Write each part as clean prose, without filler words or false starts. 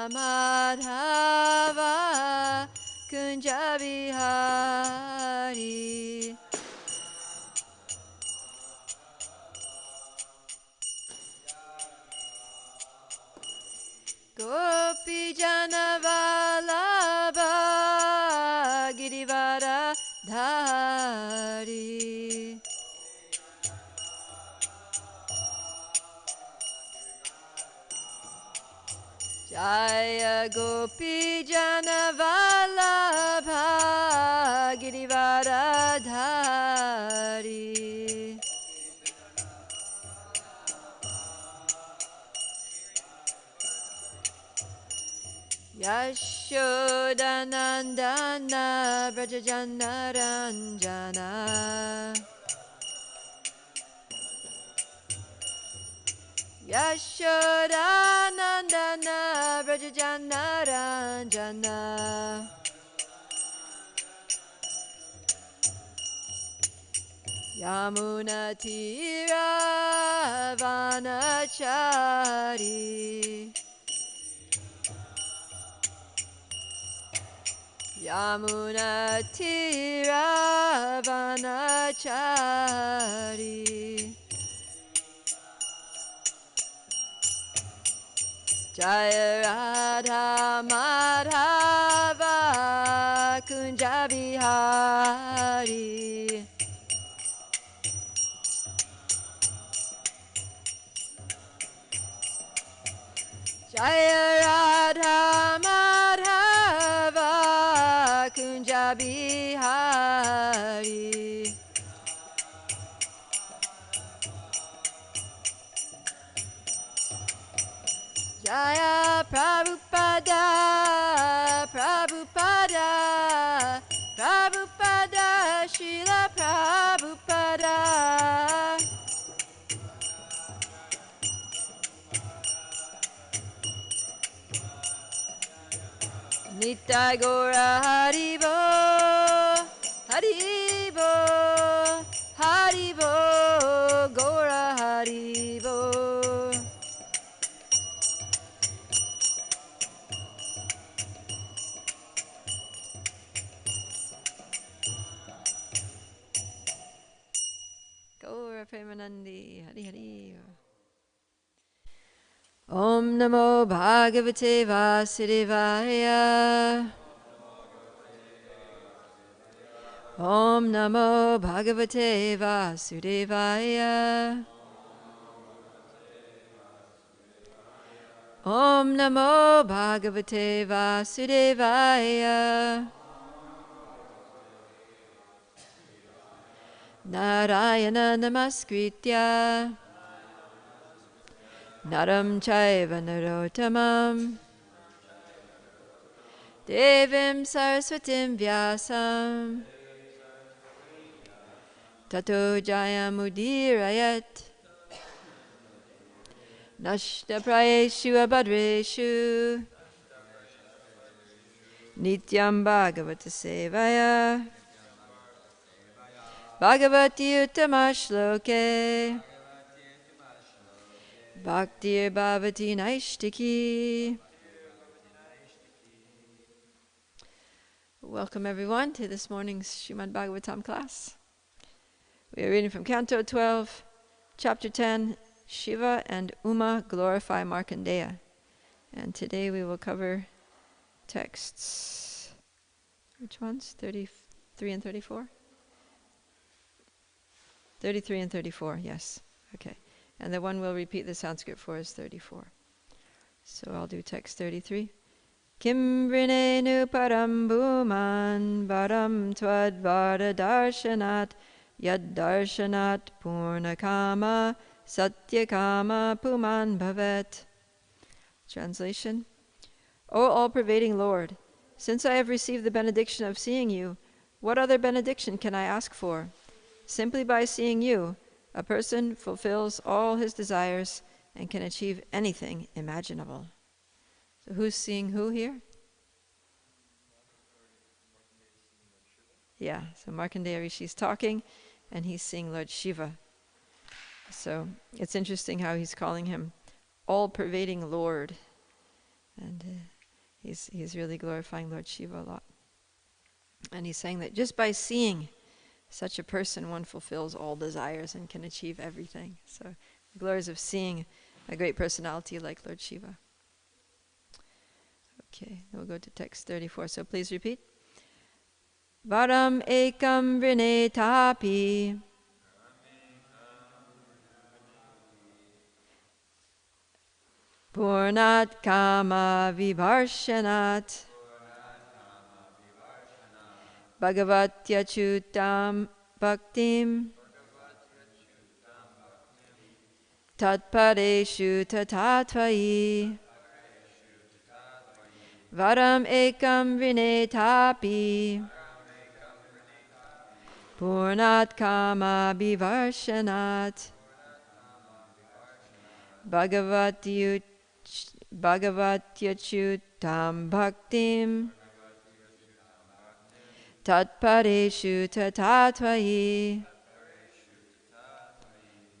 Madhava Kunja Bihari. Gopi Jana Vallabha Girivara Dhari. Jaya Gopi Jana Vallabha Girivara Dhari. Yashodanandana Brajajana Ranjana. Yashodanandana Brajajana Ranjana. Yamuna Tira Vanachari. Yamuna Tira Vanachari. Jaya Radha Madhava Kunja Bihari. Jaya Radha Madhava Kunja Bihari. Jaya Prabhupada, Prabhupada, Prabhupada, Srila Prabhupada. Nitai Gora Haribo, Haribo, Haribo, Gora Haribo. Gora Premanandi, Hari Hari. Om Namo Bhagavate Vasudevaya. Om Namo Bhagavate Vasudevaya. Om Namo Bhagavate Vasudevaya. Narayana Namaskritya Naram Chaiva Narottamam Devim Saraswatim Vyasam Tato Jayamudirayat Nashta Prayeshu Abhadreshu Nityam Bhagavata Sevaya Bhagavati Uttama Shloke Bhaktir Bhavati Naishtiki. Welcome everyone to this morning's Srimad Bhagavatam class. We are reading from Canto 12, Chapter 10, Shiva and Uma glorify Markandeya. And today we will cover texts. Which ones? 33 and 34? 33 and 34, yes. Okay. And the one we'll repeat the Sanskrit for is 34. So I'll do text 33. Kim vrinenu param bhuman varam tvad vara darshanat yad darshanat purnakama satyakama puman bhavet. Translation. O all-pervading Lord, since I have received the benediction of seeing you, what other benediction can I ask for? Simply by seeing you, a person fulfills all his desires and can achieve anything imaginable. So who's seeing who here? Yeah, so Markandeya Rishi is talking and he's seeing Lord Shiva. So it's interesting how he's calling him all-pervading Lord. And he's really glorifying Lord Shiva a lot. And he's saying that just by seeing such a person, one fulfills all desires and can achieve everything. So the glories of seeing a great personality like Lord Shiva. Okay, we'll go to text 34. So please repeat. Varam ekam vrinetapi purnat kama vivarshanat bhagavatyachutam bhaktim tatpareshu tatatvayi varam ekam vrinetapi purnat kama vivarshanat bhagavatyachutam bhaktim tatpareshu tatatvayi.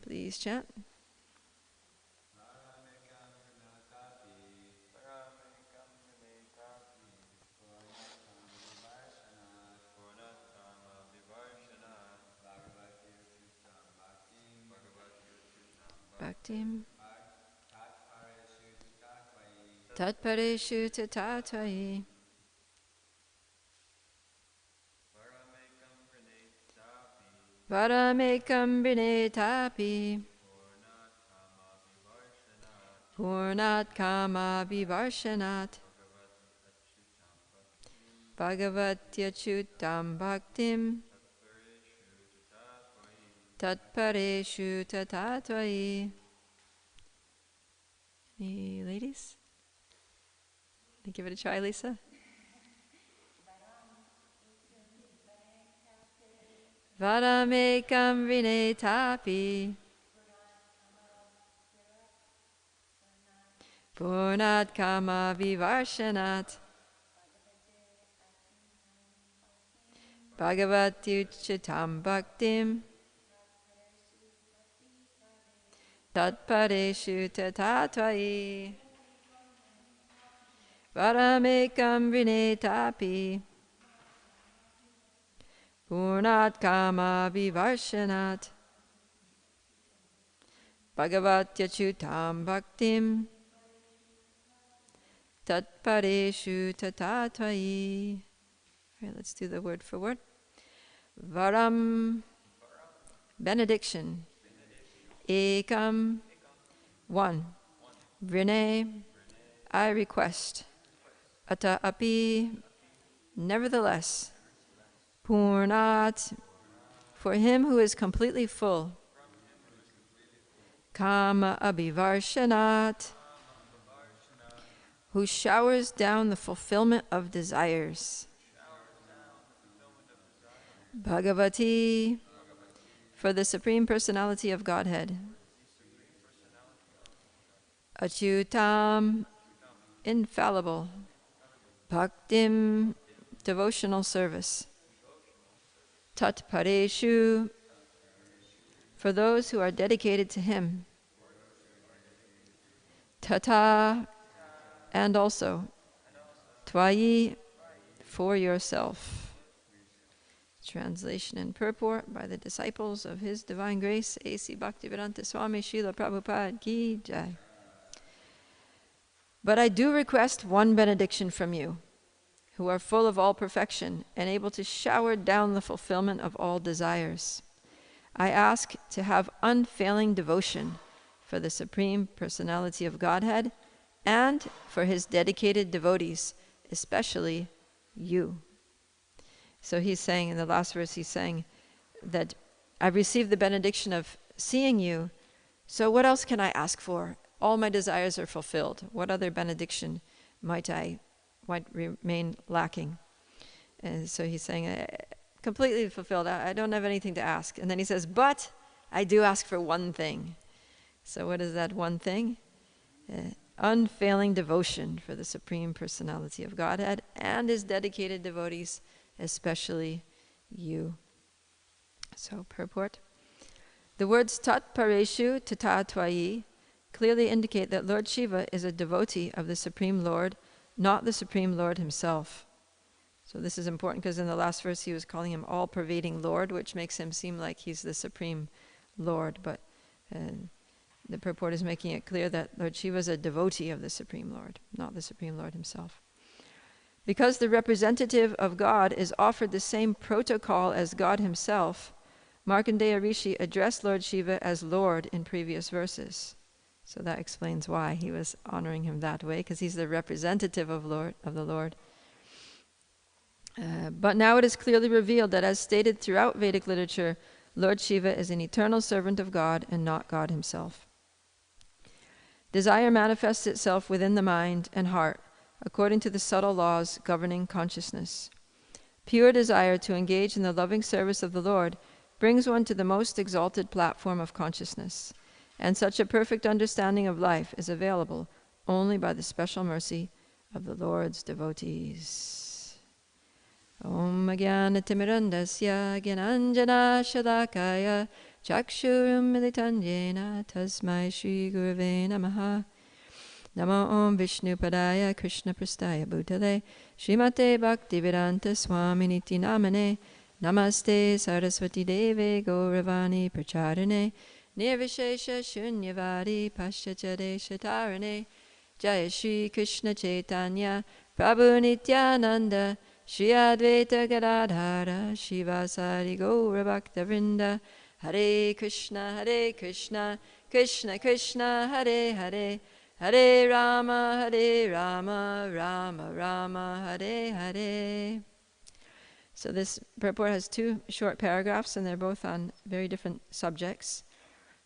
Please chant. Bhaktim tatpareshu tatatvayi. Varamekam vrinetapi purnat kama vivarshanat bhagavatyachutam bhaktim tatpareshu tatatvayi. Any ladies? Give it a try, Lisa. Varamekam vrinetapi purnat kama vivarshanat bhagavatyachutam bhaktim tatpareshu tatatvayi. Varamekam vrinetapi purnat kama vivarshanat bhagavatyachutam bhaktim tatpareshu tatatvayi. All right, let's do the word for word. Varam, benediction. Ekam, one. Vrine, I request. Ata api, nevertheless. Purnat, for him who is completely full. Kama abhivarshanat, who showers down the fulfillment of desires. Bhagavati, for the Supreme Personality of Godhead. Achyutam, infallible. Bhaktim, devotional service. Tatpareshu, for those who are dedicated to him. Tata, and also. Tvayi, for yourself. Translation and purport by the disciples of His Divine Grace, A.C. Bhaktivedanta Swami Srila Prabhupada Ki Jai. But I do request one benediction from you, who are full of all perfection and able to shower down the fulfillment of all desires. I ask to have unfailing devotion for the Supreme Personality of Godhead and for His dedicated devotees, especially you. So he's saying, in the last verse, he's saying that I've received the benediction of seeing you, so what else can I ask for? All my desires are fulfilled. What other benediction might remain lacking? And so he's saying, completely fulfilled. I don't have anything to ask. And then he says, but I do ask for one thing. So what is that one thing? Unfailing devotion for the Supreme Personality of Godhead and His dedicated devotees, especially you. So, purport. The words Tat Pareshu Tatatvayi clearly indicate that Lord Shiva is a devotee of the Supreme Lord not the Supreme Lord himself. So this is important because in the last verse he was calling him all-pervading Lord, which makes him seem like he's the Supreme Lord. But the purport is making it clear that Lord Shiva is a devotee of the Supreme Lord, not the Supreme Lord himself. Because the representative of God is offered the same protocol as God himself, Markandeya Rishi addressed Lord Shiva as Lord in previous verses. So that explains why he was honoring him that way, because he's the representative of the Lord. But now it is clearly revealed that, as stated throughout Vedic literature, Lord Shiva is an eternal servant of God and not God himself. Desire manifests itself within the mind and heart according to the subtle laws governing consciousness. Pure desire to engage in the loving service of the Lord brings one to the most exalted platform of consciousness, and such a perfect understanding of life is available only by the special mercy of the Lord's devotees. Om Jnana Timirandasya Gyananjana Shalakaya Chakshurum Militan Yena Tasmai Shri Gurave Namaha. Namo Om Vishnu Padaya Krishna Prastaya Bhutale Srimate Bhaktivedanta Swaminiti Namane Namaste Saraswati Deve Gauravani Pracharane Nirvishesha Shunyavadi Paschachade Shatarane Jaya Shri Krishna Chaitanya Prabhu Nityananda Shri Advaita Gadadhara Shivasari Gaura Bhakta Vrinda Hare Krishna Krishna Krishna Hare Hare Hare Rama Rama Rama Hare Hare. So this purport has two short paragraphs, and they're both on very different subjects.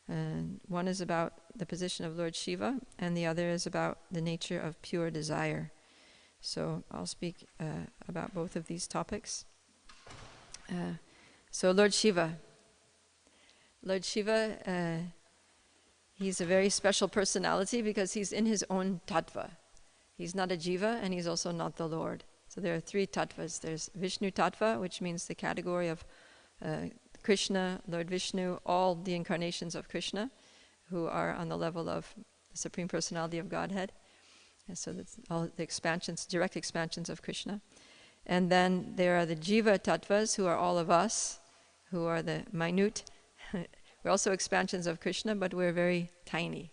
And one is about the position of Lord Shiva, and the other is about the nature of pure desire. So I'll speak about both of these topics. So Lord Shiva, he's a very special personality because he's in his own tattva. He's not a jiva, and he's also not the Lord. So there are three tattvas. There's Vishnu tattva, which means the category of Krishna, Lord Vishnu, all the incarnations of Krishna, who are on the level of the Supreme Personality of Godhead. And so that's all the expansions, direct expansions of Krishna. And then there are the jiva tattvas, who are all of us, who are the minute. We're also expansions of Krishna, but we're very tiny.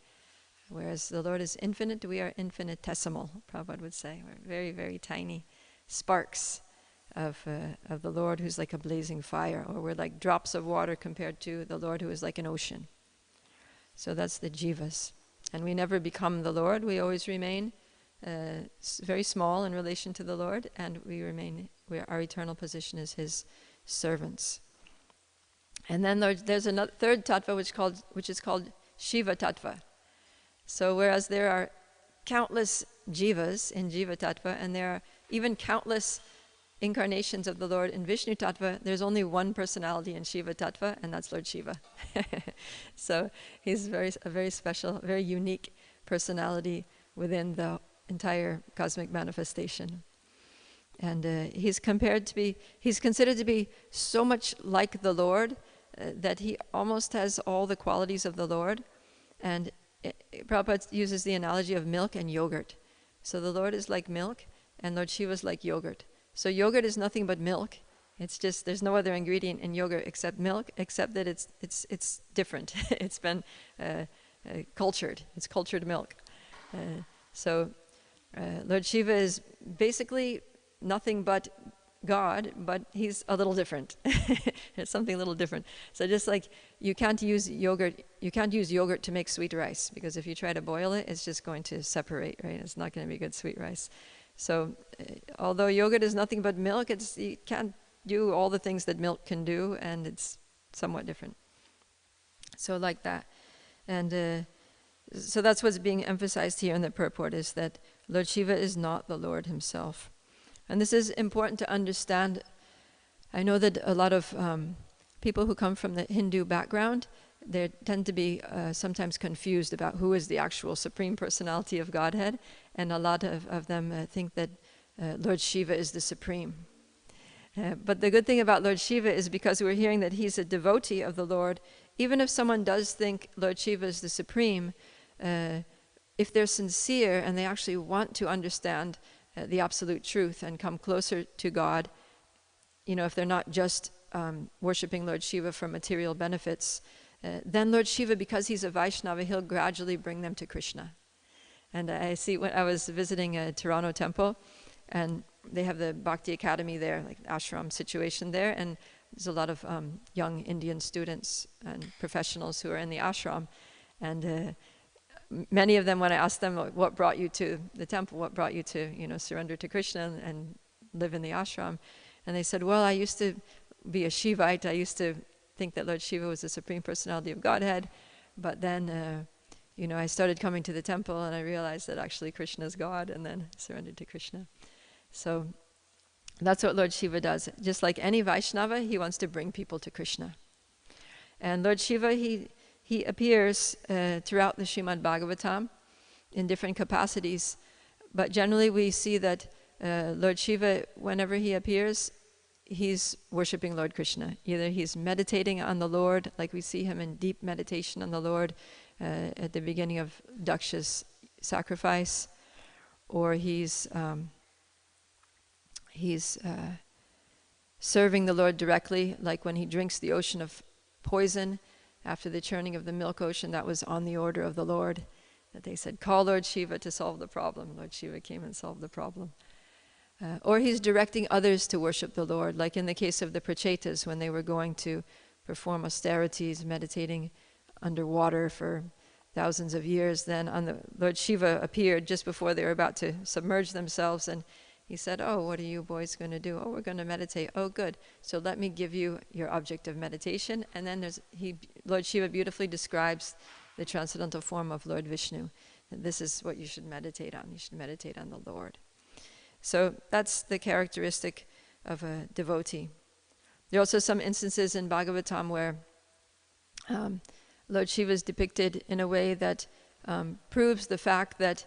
Whereas the Lord is infinite, we are infinitesimal, Prabhupada would say. We're very, very tiny sparks of the Lord, who's like a blazing fire, or we're like drops of water compared to the Lord, who is like an ocean. So that's the jivas. And we never become the Lord. We always remain very small in relation to the Lord, and our eternal position is his servants. And then there's another third tattva which is called Shiva tattva. So whereas there are countless jivas in Jiva tattva, and there are even countless incarnations of the Lord in Vishnu tattva, there's only one personality in Shiva tattva, and that's Lord Shiva. So he's a very special, very unique personality within the entire cosmic manifestation. And he's considered to be so much like the Lord that he almost has all the qualities of the Lord. And Prabhupada uses the analogy of milk and yogurt. So the Lord is like milk, and Lord Shiva is like yogurt. So yogurt is nothing but milk. It's just, there's no other ingredient in yogurt except milk, except that it's different. It's been cultured. It's cultured milk. So Lord Shiva is basically nothing but God, but he's a little different. It's something a little different. So just like you can't use yogurt to make sweet rice, because if you try to boil it, it's just going to separate, right? It's not going to be good sweet rice. So although yogurt is nothing but milk, you can't do all the things that milk can do, and it's somewhat different. So like that. And so that's what's being emphasized here in the purport, is that Lord Shiva is not the Lord himself. And this is important to understand. I know that a lot of people who come from the Hindu background, they tend to be sometimes confused about who is the actual Supreme Personality of Godhead, and a lot of them think that Lord Shiva is the Supreme. But the good thing about Lord Shiva is, because we're hearing that he's a devotee of the Lord, even if someone does think Lord Shiva is the Supreme, if they're sincere and they actually want to understand the absolute truth and come closer to God, if they're not just worshipping Lord Shiva for material benefits, then Lord Shiva, because he's a Vaishnava, he'll gradually bring them to Krishna. And I see when I was visiting a Toronto temple, and they have the Bhakti Academy there, like ashram situation there, and there's a lot of young Indian students and professionals who are in the ashram. And many of them, when I asked them, what brought you to the temple, what brought you to, surrender to Krishna and live in the ashram, and they said, well, I used to be a Shivite. I used to think that Lord Shiva was the Supreme Personality of Godhead, but then, I started coming to the temple and I realized that actually Krishna is God, and then surrendered to Krishna. So that's what Lord Shiva does. Just like any Vaishnava, he wants to bring people to Krishna. And Lord Shiva, he appears throughout the Srimad Bhagavatam in different capacities, but generally we see that Lord Shiva, whenever he appears, he's worshipping Lord Krishna. Either he's meditating on the Lord, like we see him in deep meditation on the Lord at the beginning of Daksha's sacrifice, or he's serving the Lord directly, like when he drinks the ocean of poison after the churning of the milk ocean. That was on the order of the Lord, that they said, call Lord Shiva to solve the problem. Lord Shiva came and solved the problem. Or he's directing others to worship the Lord, like in the case of the Prachetas, when they were going to perform austerities, meditating underwater for thousands of years. Then Lord Shiva appeared just before they were about to submerge themselves, and he said, oh, what are you boys going to do? Oh, we're going to meditate. Oh, good. So let me give you your object of meditation. And then Lord Shiva beautifully describes the transcendental form of Lord Vishnu. And this is what you should meditate on. You should meditate on the Lord. So that's the characteristic of a devotee. There are also some instances in Bhagavatam where Lord Shiva is depicted in a way that proves the fact that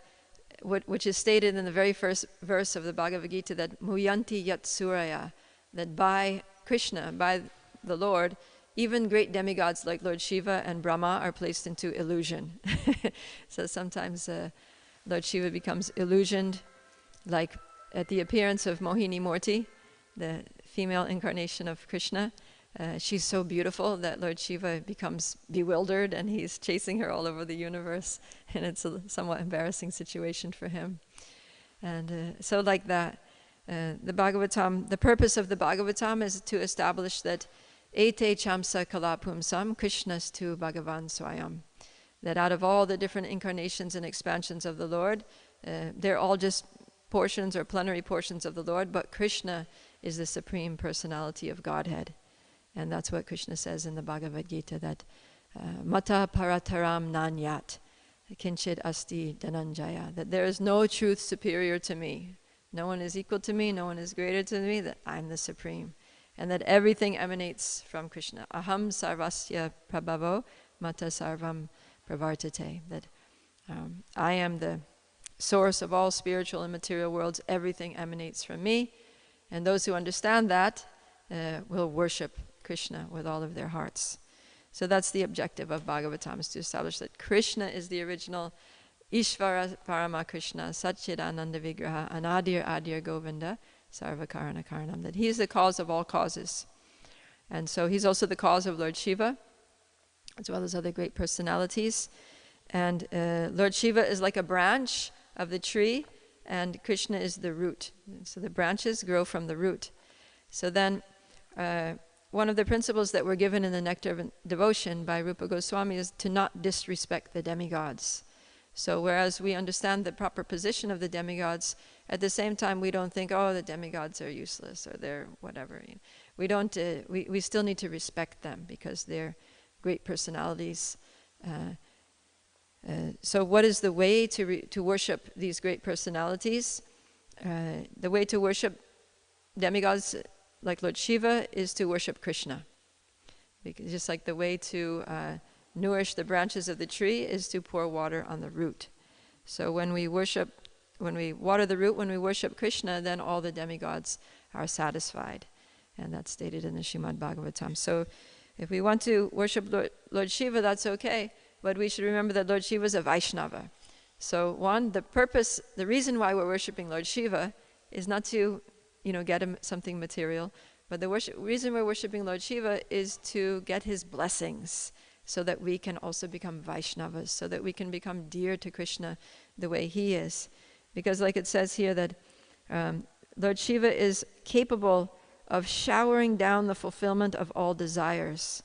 which is stated in the very first verse of the Bhagavad Gita, that muyanti yat suraya, that by Krishna, by the Lord, even great demigods like Lord Shiva and Brahma are placed into illusion. So sometimes Lord Shiva becomes illusioned, like at the appearance of Mohini Murti, the female incarnation of Krishna. She's so beautiful that Lord Shiva becomes bewildered and he's chasing her all over the universe, and it's a somewhat embarrassing situation for him. And so like that, the Bhagavatam, the purpose of the Bhagavatam is to establish that ete chamsa kalapumsam Krishnastu Bhagavan Swayam, that out of all the different incarnations and expansions of the Lord, they're all just portions or plenary portions of the Lord, but Krishna is the Supreme Personality of Godhead. And that's what Krishna says in the Bhagavad Gita, that mata parataram nanyat kinchid asti dhananjaya, that there is no truth superior to me. No one is equal to me, no one is greater to me, that I'm the Supreme. And that everything emanates from Krishna. Aham sarvasya prabhavo mata sarvam pravartate, that I am the source of all spiritual and material worlds, everything emanates from me. And those who understand that will worship Krishna with all of their hearts. So that's the objective of Bhagavatam, is to establish that Krishna is the original Ishvara Parama Krishna, Satchidananda Vigraha, Anadir Adir Govinda, Sarvakarana Karanam, that he is the cause of all causes. And so he's also the cause of Lord Shiva, as well as other great personalities. And Lord Shiva is like a branch of the tree, and Krishna is the root. So the branches grow from the root. So then, one of the principles that were given in the Nectar of Devotion by Rupa Goswami is to not disrespect the demigods. So whereas we understand the proper position of the demigods, at the same time we don't think, oh, the demigods are useless or they're whatever. We don't. We still need to respect them because they're great personalities. So what is the way to worship these great personalities? The way to worship demigods like Lord Shiva is to worship Krishna. Because just like the way to nourish the branches of the tree is to pour water on the root. So when we water the root, when we worship Krishna, then all the demigods are satisfied. And that's stated in the Srimad Bhagavatam. So if we want to worship Lord Shiva, that's okay. But we should remember that Lord Shiva is a Vaishnava. So the reason why we're worshiping Lord Shiva is not to, get him something material, but the reason we're worshiping Lord Shiva is to get his blessings, so that we can also become Vaishnavas, so that we can become dear to Krishna the way he is. Because like it says here that Lord Shiva is capable of showering down the fulfillment of all desires.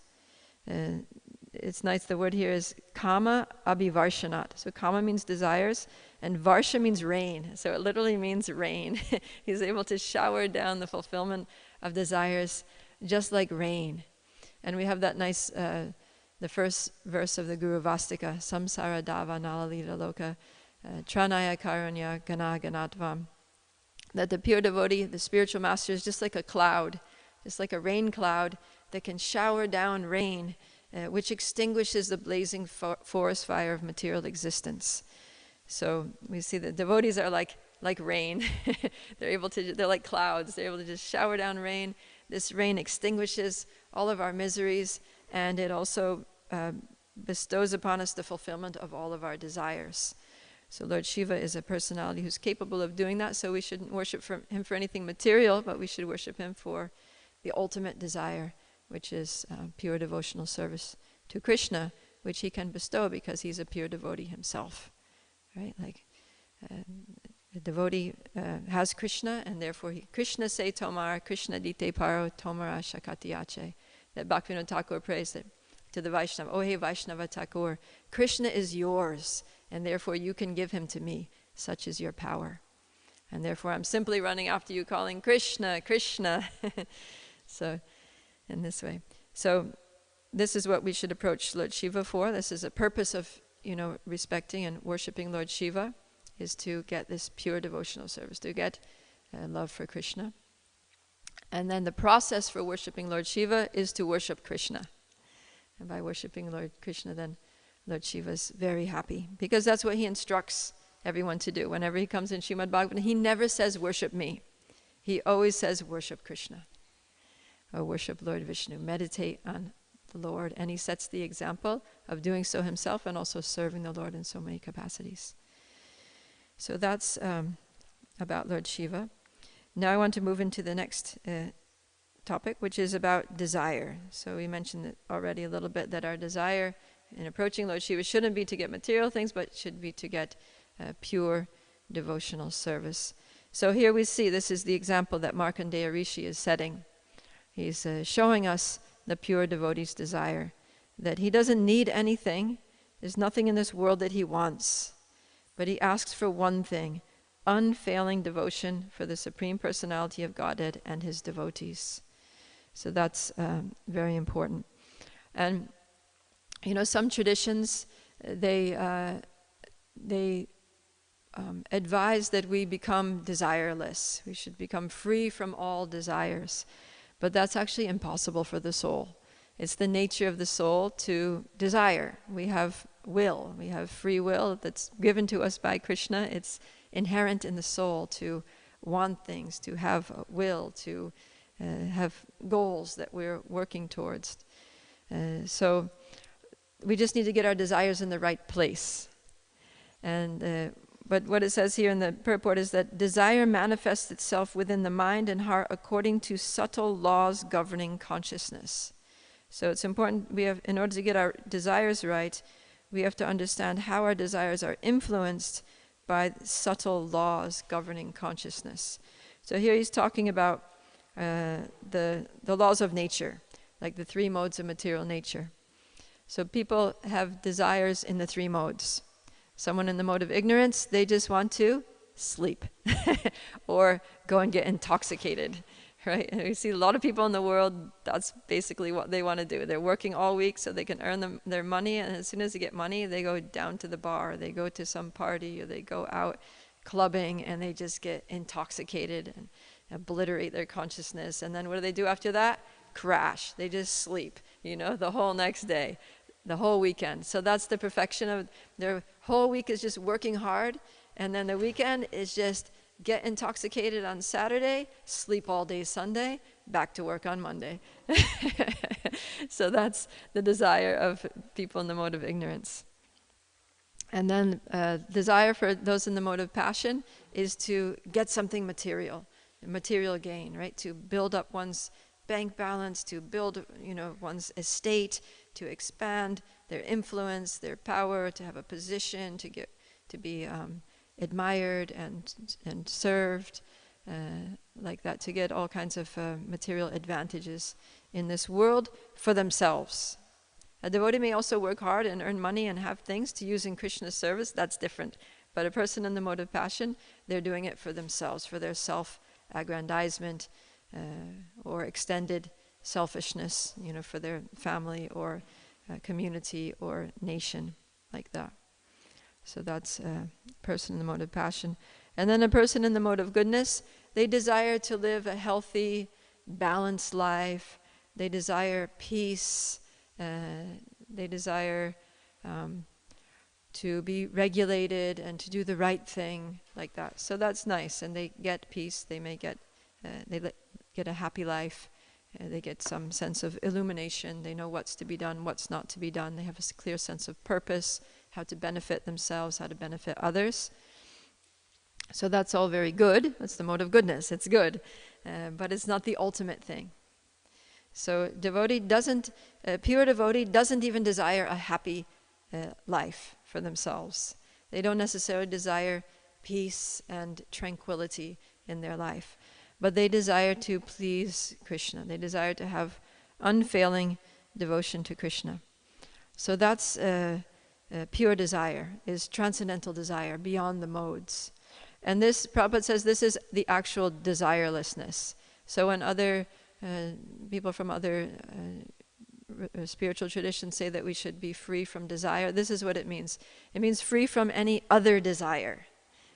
It's nice, the word here is kama abhivarshanat. So kama means desires, and varsha means rain. So it literally means rain. He's able to shower down the fulfillment of desires just like rain. And we have that nice, the first verse of the Guru Vastika, samsara dava nalalita loka, tranaya karunya gana ganatvam. That the pure devotee, the spiritual master, is just like a cloud, just like a rain cloud that can shower down rain, which extinguishes the blazing forest fire of material existence. So we see that devotees are like rain. They're like clouds. They're able to just shower down rain. This rain extinguishes all of our miseries, and it also bestows upon us the fulfillment of all of our desires. So Lord Shiva is a personality who's capable of doing that, so we shouldn't worship him for anything material, but we should worship him for the ultimate desire, which is pure devotional service to Krishna, which he can bestow because he's a pure devotee himself. Right? Like the devotee has Krishna, and therefore Krishna se tomar, Krishna dite paro, tomara shakatiyache. That Bhaktivinoda Thakur prays that to the Vaishnava, "O hey Vaishnava Thakur, Krishna is yours, and therefore you can give him to me. Such is your power. And therefore I'm simply running after you, calling Krishna, Krishna." So, in this way. So, this is what we should approach Lord Shiva for. This is a purpose of, respecting and worshipping Lord Shiva, is to get this pure devotional service, to get love for Krishna. And then the process for worshipping Lord Shiva is to worship Krishna. And by worshipping Lord Krishna, then Lord Shiva is very happy, because that's what he instructs everyone to do. Whenever he comes in Srimad Bhagavatam, he never says worship me. He always says worship Krishna, or worship Lord Vishnu, meditate on the Lord. And he sets the example of doing so himself and also serving the Lord in so many capacities. So that's about Lord Shiva. Now I want to move into the next topic, which is about desire. So we mentioned it already a little bit, that our desire in approaching Lord Shiva shouldn't be to get material things, but should be to get pure devotional service. So here we see, this is the example that Markandeya Rishi is setting. He's showing us the pure devotee's desire, that he doesn't need anything. There's nothing in this world that he wants, but he asks for one thing: unfailing devotion for the Supreme Personality of Godhead and his devotees. So that's very important. And some traditions, they advise that we become desireless. We should become free from all desires. But that's actually impossible for the soul. It's the nature of the soul to desire. We have will. We have free will that's given to us by Krishna. It's inherent in the soul to want things, to have a will, to have goals that we're working towards. So we just need to get our desires in the right place. And but what it says here in the purport is that desire manifests itself within the mind and heart according to subtle laws governing consciousness. So it's important, in order to get our desires right, we have to understand how our desires are influenced by subtle laws governing consciousness. So here he's talking about the laws of nature, like the three modes of material nature. So people have desires in the three modes. Someone in the mode of ignorance, they just want to sleep or go and get intoxicated, right? And we see a lot of people in the world, that's basically what they want to do. They're working all week so they can earn their money, and as soon as they get money, they go down to the bar, they go to some party, or they go out clubbing, and they just get intoxicated and obliterate their consciousness. And then what do they do after that? Crash. They just sleep, the whole next day, the whole weekend. So that's the perfection of their whole week, is just working hard, and then the weekend is just get intoxicated on Saturday, sleep all day Sunday, back to work on Monday. So that's the desire of people in the mode of ignorance. And then desire for those in the mode of passion is to get something material gain, right? To build up one's bank balance, to build, one's estate, to expand their influence, their power, to have a position, to be admired and served, like that, to get all kinds of material advantages in this world for themselves. A devotee may also work hard and earn money and have things to use in Krishna's service. That's different. But a person in the mode of passion, they're doing it for themselves, for their self-aggrandizement or extended selfishness, for their family or community or nation, like that. So that's a person in the mode of passion. And then a person in the mode of goodness, they desire to live a healthy, balanced life. They desire peace. They desire to be regulated and to do the right thing, like that. So that's nice, and they get peace. They may get get a happy life. They get some sense of illumination. They know what's to be done, what's not to be done. They have a clear sense of purpose, how to benefit themselves, how to benefit others. So that's all very good. That's the mode of goodness. It's good, but it's not the ultimate thing. So pure devotee doesn't even desire a happy life for themselves. They don't necessarily desire peace and tranquility in their life, but they desire to please Krishna. They desire to have unfailing devotion to Krishna. So that's pure desire, is transcendental desire beyond the modes. And this, Prabhupada says, this is the actual desirelessness. So when other people from other spiritual traditions say that we should be free from desire, this is what it means. It means free from any other desire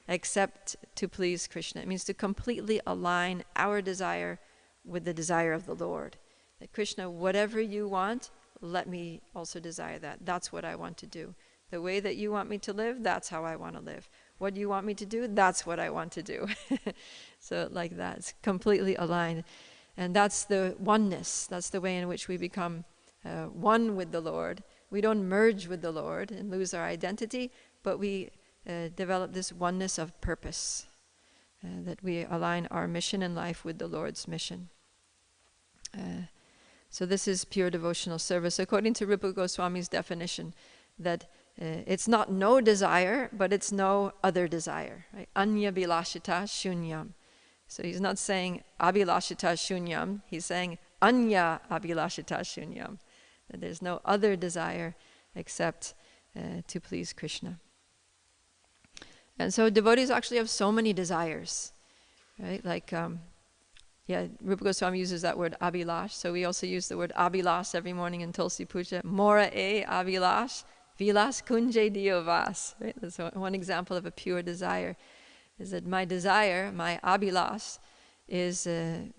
except to please Krishna. It means to completely align our desire with the desire of the Lord. That Krishna, whatever you want, let me also desire that. That's what I want to do. The way that you want me to live, that's how I want to live. What you want me to do, that's what I want to do. So like that, it's completely aligned. And that's the oneness. That's the way in which we become one with the Lord. We don't merge with the Lord and lose our identity, but we develop this oneness of purpose, that we align our mission in life with the Lord's mission. So this is pure devotional service. According to Rupa Goswami's definition, that it's not no desire, but it's no other desire. Right? Anya bilashita shunyam. So he's not saying abhilashita shunyam, he's saying anya abhilashita shunyam. That there's no other desire except to please Krishna. And so devotees actually have so many desires, right? Like, Rupa Goswami uses that word abhilash, so we also use the word abhilash every morning in Tulsi Puja. Mora e abhilash, vilas kunje diovas. Right? That's one example of a pure desire. Is that my desire, my abhilash, is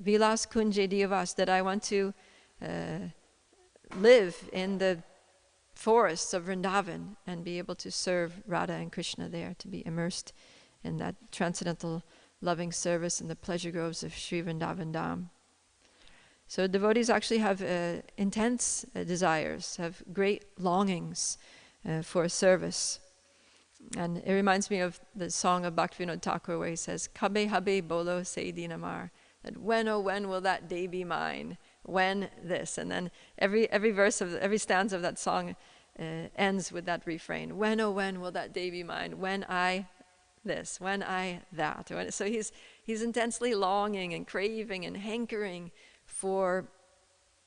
vilas kunje diovas, that I want to live in the forests of Vrindavan and be able to serve Radha and Krishna there, to be immersed in that transcendental loving service in the pleasure groves of Sri Vrindavan Dham. So devotees actually have intense desires, have great longings for service. And it reminds me of the song of Bhaktivinoda Thakur where he says, Kabe habe bolo se dinamar, that when, oh when will that day be mine? When this? And then every stanza of that song ends with that refrain. When, oh when will that day be mine? When I this, when I that. So he's intensely longing and craving and hankering for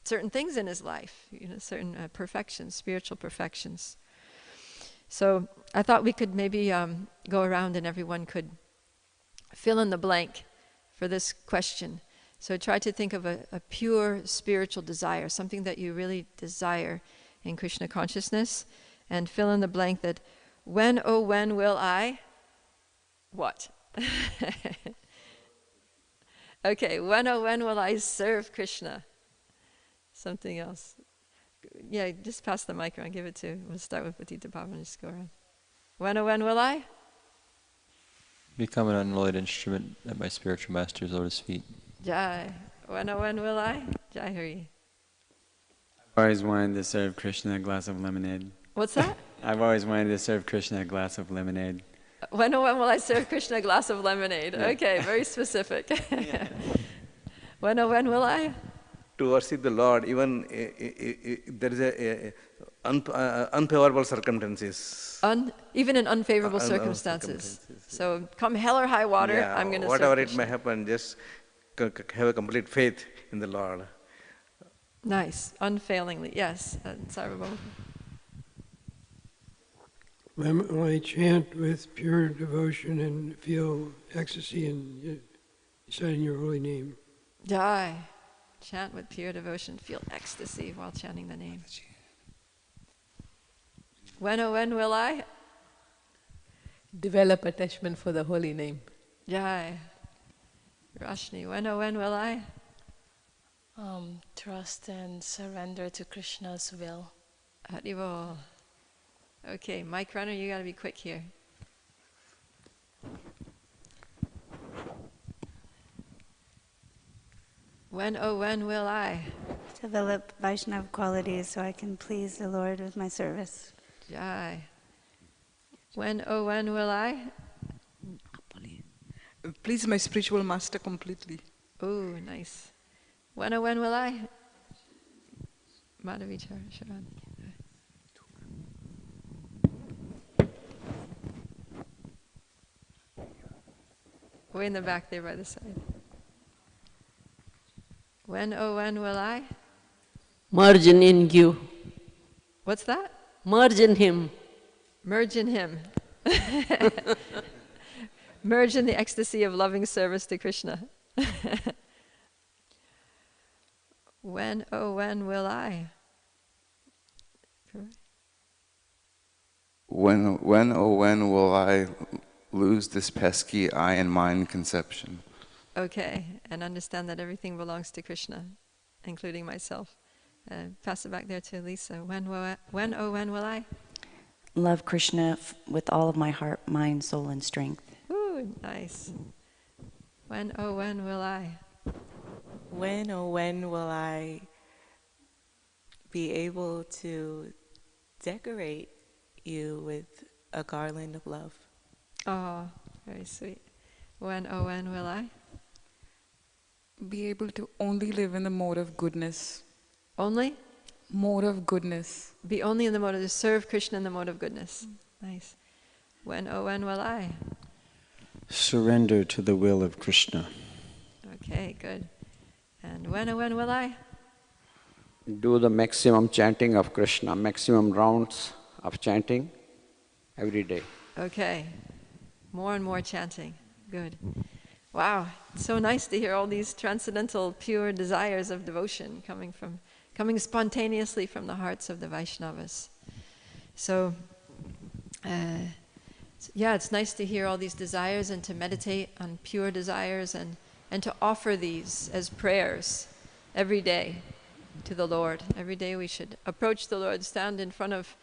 certain things in his life, certain perfections, spiritual perfections. So I thought we could maybe go around and everyone could fill in the blank for this question. So try to think of a pure spiritual desire, something that you really desire in Krishna consciousness, and fill in the blank that when, oh when will I, what? Okay, when, oh when will I serve Krishna? Something else. Yeah, just pass the mic around, give it to, we'll start with Patita Pavan, just go around. When, oh when will I? Become an unalloyed instrument at my spiritual master's lotus feet. Jai. When, oh when will I? Jai Hari. I've always wanted to serve Krishna a glass of lemonade. What's that? I've always wanted to serve Krishna a glass of lemonade. When will I serve Krishna a glass of lemonade? Yeah. Okay, very specific. When will I? To worship the Lord, even there is unfavorable circumstances. Even in unfavorable circumstances. So come hell or high water, Yeah, I'm going to serve whatever it Krishna. may happen, just have a complete faith in the Lord. Nice, unfailingly, yes. Sarvabhauma. When I chant with pure devotion and feel ecstasy in reciting your holy name. Jai. Chant with pure devotion, feel ecstasy while chanting the name. When will I? Develop attachment for the holy name. Jai. Rashni, when will I? Trust and surrender to Krishna's will. Haribol. Okay, Mike Runner, you got to be quick here. When will I? Develop Vaishnava qualities so I can please the Lord with my service. Jai. When will I? Please my spiritual master completely. Ooh, nice. When will I? Madhavi Sharan. Way in the back there by the side. When will I? Merge in you. What's that? Merge in him. Merge in him. Merge in the ecstasy of loving service to Krishna. When will I? When will I lose this pesky I and mine conception? Okay, and understand that everything belongs to Krishna, including myself. Pass it back there to Lisa. When will I? Love Krishna with all of my heart, mind, soul, and strength. Ooh, nice. When will I? When will I be able to decorate you with a garland of love? Oh, very sweet. When will I? Be able to only live in the mode of goodness. Only? Mode of goodness. Be only in the mode of, to serve Krishna in the mode of goodness. Nice. When will I? Surrender to the will of Krishna. Okay, good. And when will I? Do the maximum chanting of Krishna, maximum rounds of chanting every day. Okay. More and more chanting. Good. Wow. It's so nice to hear all these transcendental, pure desires of devotion coming spontaneously from the hearts of the Vaishnavas. So, yeah, it's nice to hear all these desires and to meditate on pure desires and to offer these as prayers every day to the Lord. Every day we should approach the Lord, stand in front of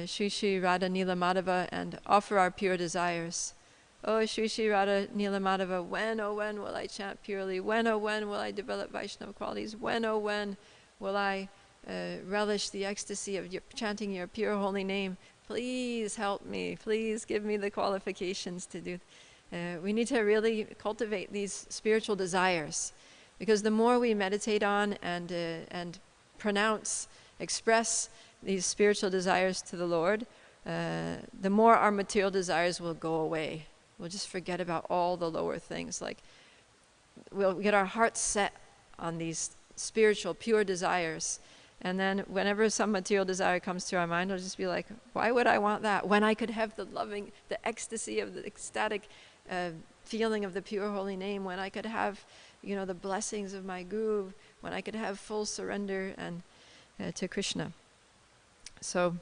Shri Shri Radha Nila Madhava and offer our pure desires. Oh, Shri Shri Radha Nila Madhava, when will I chant purely? When will I develop Vaishnava qualities? When will I relish the ecstasy of chanting your pure holy name? Please help me. Please give me the qualifications to do. We need to really cultivate these spiritual desires, because the more we meditate on and pronounce, express these spiritual desires to the Lord, the more our material desires will go away. We'll just forget about all the lower things. Like, we'll get our hearts set on these spiritual, pure desires. And then whenever some material desire comes to our mind, we'll just be like, why would I want that when I could have the loving, the ecstasy of the ecstatic feeling of the pure holy name, when I could have, the blessings of my Guru, when I could have full surrender and to Krishna. So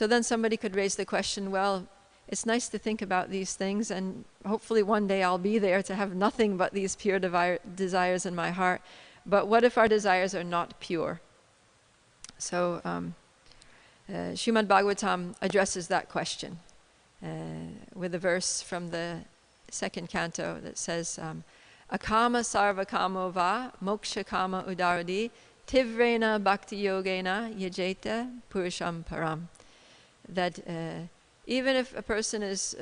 then somebody could raise the question, well, it's nice to think about these things, and hopefully one day I'll be there to have nothing but these pure desires in my heart. But what if our desires are not pure? So Srimad Bhagavatam addresses that question with a verse from the second canto that says, Akama sarva kamo va moksha kama udaradi Tivrena bhakti yogena yajeta purusham param. That even if a person is,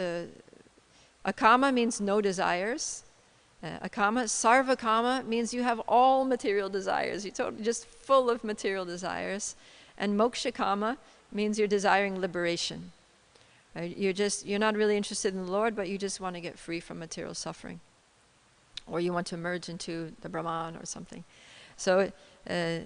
akama means no desires. Akama, sarvakama means you have all material desires. You're totally just full of material desires. And mokshakama means you're desiring liberation. You're not really interested in the Lord, but you just want to get free from material suffering. Or you want to merge into the Brahman or something. So this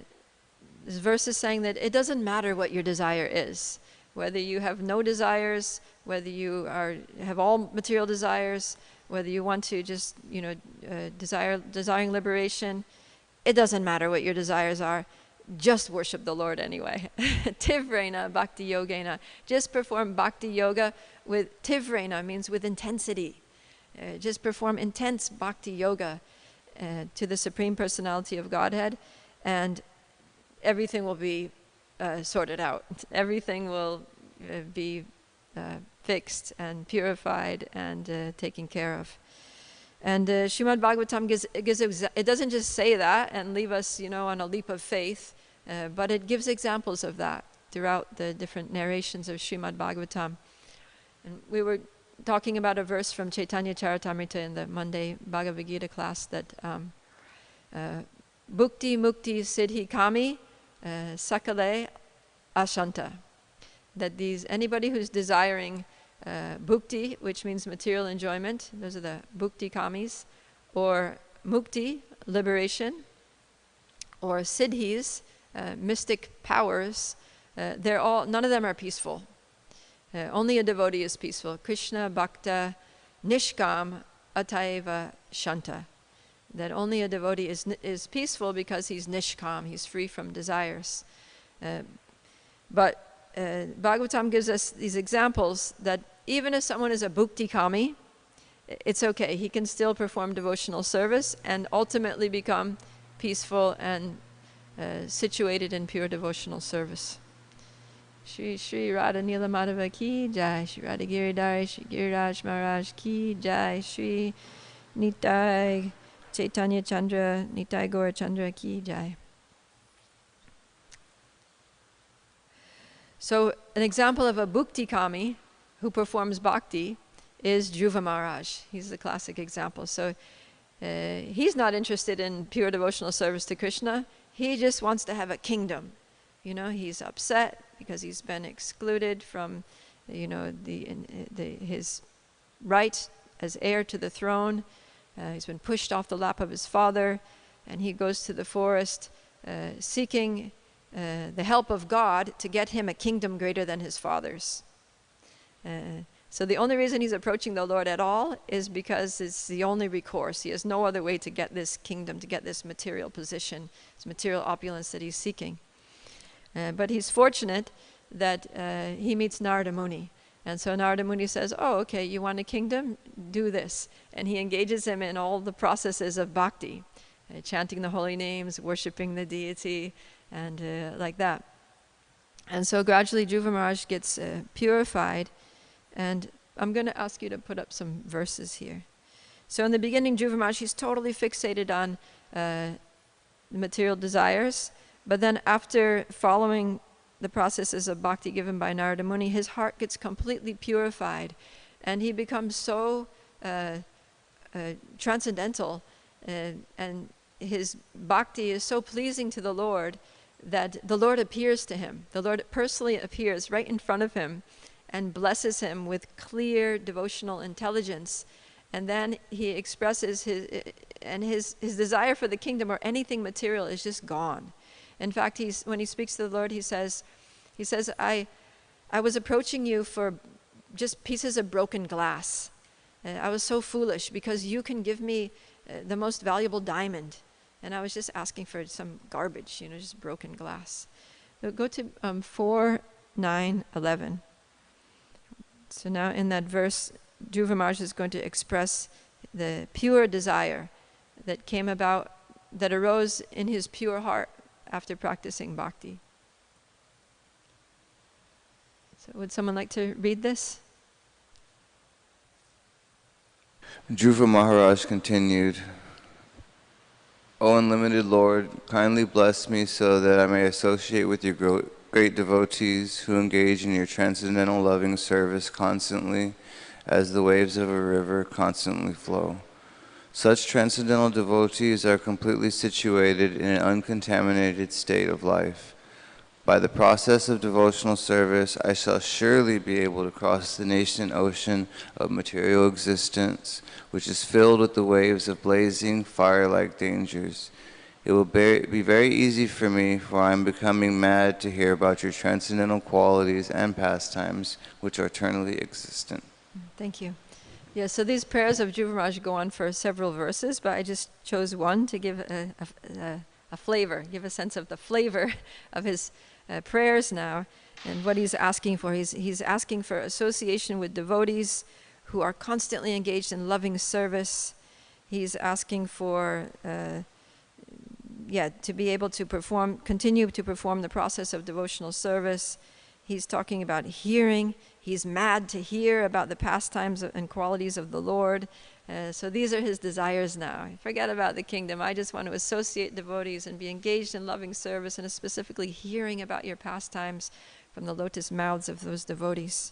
verse is saying that it doesn't matter what your desire is. Whether you have no desires, whether you have all material desires, whether you want to just, desiring liberation, it doesn't matter what your desires are. Just worship the Lord anyway. Tivrena bhakti yogena. Just perform bhakti yoga with tivrena, means with intensity. Just perform intense bhakti yoga to the Supreme Personality of Godhead, and everything will be sorted out. Everything will be fixed and purified and taken care of. And Srimad Bhagavatam gives it doesn't just say that and leave us, on a leap of faith, but it gives examples of that throughout the different narrations of Srimad Bhagavatam. And we were talking about a verse from Chaitanya Charitamrita in the Monday Bhagavad Gita class that Bhukti Mukti Siddhi Kami Sakale Ashanta. That anybody who's desiring bhukti, which means material enjoyment, those are the bhukti kamis, or mukti, liberation, or siddhis, mystic powers, none of them are peaceful. Only a devotee is peaceful. Krishna bhakta nishkam ataiva shanta. That only a devotee is peaceful because he's nishkam, he's free from desires. But Bhagavatam gives us these examples that even if someone is a bhukti kami, it's okay. He can still perform devotional service and ultimately become peaceful and situated in pure devotional service. Shri Radha Nila Madhava ki jai, Shri Radha Giridhari, Shri Giriraj Maharaj ki jai, Shri Nitai Chaitanya Chandra, Nitai Gaura Chandra ki jai. So an example of a bhukti kami who performs bhakti is Dhruva Maharaj. He's the classic example. So he's not interested in pure devotional service to Krishna. He just wants to have a kingdom. He's upset because he's been excluded from, his right as heir to the throne. He's been pushed off the lap of his father, and he goes to the forest seeking the help of God to get him a kingdom greater than his father's. So the only reason he's approaching the Lord at all is because it's the only recourse. He has no other way to get this kingdom, to get this material position, this material opulence that he's seeking. But he's fortunate that he meets Narada Muni. And so Narada Muni says, oh, okay, you want a kingdom? Do this. And he engages him in all the processes of bhakti, chanting the holy names, worshipping the deity, and like that. And so gradually Dhruva Maharaj gets purified. And I'm going to ask you to put up some verses here. So in the beginning, Dhruva Maharaj, he's totally fixated on the material desires. But then after following the processes of bhakti given by Narada Muni, his heart gets completely purified. And he becomes so transcendental. And his bhakti is so pleasing to the Lord that the Lord appears to him. The Lord personally appears right in front of him and blesses him with clear devotional intelligence. And then he expresses his desire for the kingdom or anything material is just gone. In fact, when he speaks to the Lord, he says, I was approaching you for just pieces of broken glass. I was so foolish because you can give me the most valuable diamond. And I was just asking for some garbage, just broken glass. So go to 4:9:11. So now in that verse, Dhruva Maharaj is going to express the pure desire that came about, that arose in his pure heart after practicing bhakti. So would someone like to read this? Dhruva Maharaj continued, O unlimited Lord, kindly bless me so that I may associate with your great devotees who engage in your transcendental loving service constantly as the waves of a river constantly flow. Such transcendental devotees are completely situated in an uncontaminated state of life. By the process of devotional service, I shall surely be able to cross the nascent ocean of material existence, which is filled with the waves of blazing fire-like dangers. It will be very easy for me, for I am becoming mad to hear about your transcendental qualities and pastimes, which are eternally existent. Thank you. Yeah, so these prayers of Dhruva Maharaj go on for several verses, but I just chose one to give a flavor, give a sense of the flavor of his prayers now, and what he's asking for. He's asking for association with devotees who are constantly engaged in loving service. He's asking for, to be able to continue to perform the process of devotional service. He's talking about hearing. He's mad to hear about the pastimes and qualities of the Lord. So these are his desires now. Forget about the kingdom. I just want to associate devotees and be engaged in loving service, and specifically hearing about your pastimes from the lotus mouths of those devotees.